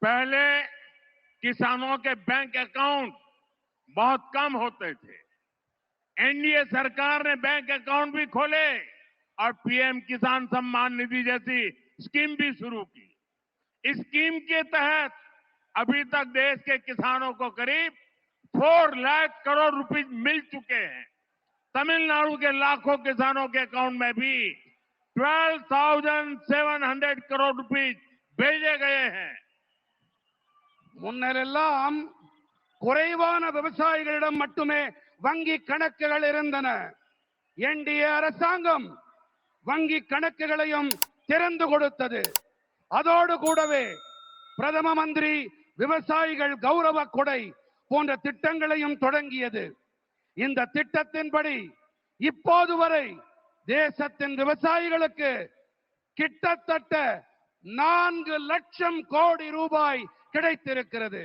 पहले किसानों के बैंक अकाउंट बहुत कम होते थे। एनडीए सरकार ने बैंक अकाउंट भी खोले और पीएम किसान सम्मान निधि जैसी स्कीम भी शुरू की। इस स्कीम के तहत अभी तक देश के किसानों को करीब 4 लाख करोड़ रुपए मिल चुके हैं। तमिलनाडु के लाखों किसानों के अकाउंट में भी 12,700 करोड़ रुपए भेजे गए हैं। முன்னரெல்லாம் குறைவான விவசாயிகளிடம் மட்டுமே வங்கி கணக்குகள் இருந்தன. என்டிஏ அரசாங்கம் வங்கி கணக்குகளையும் திறந்து கொடுத்தது. அதோடு கூடவே பிரதம மந்திரி விவசாயிகள் கௌரவ கொடை போன்ற திட்டங்களையும் தொடங்கியது. இந்த திட்டத்தின்படி இப்போது வரை தேசத்தின் விவசாயிகளுக்கு கிட்டத்தட்ட 4 லட்சம் கோடி ரூபாய் கிடைத்திருக்கிறது.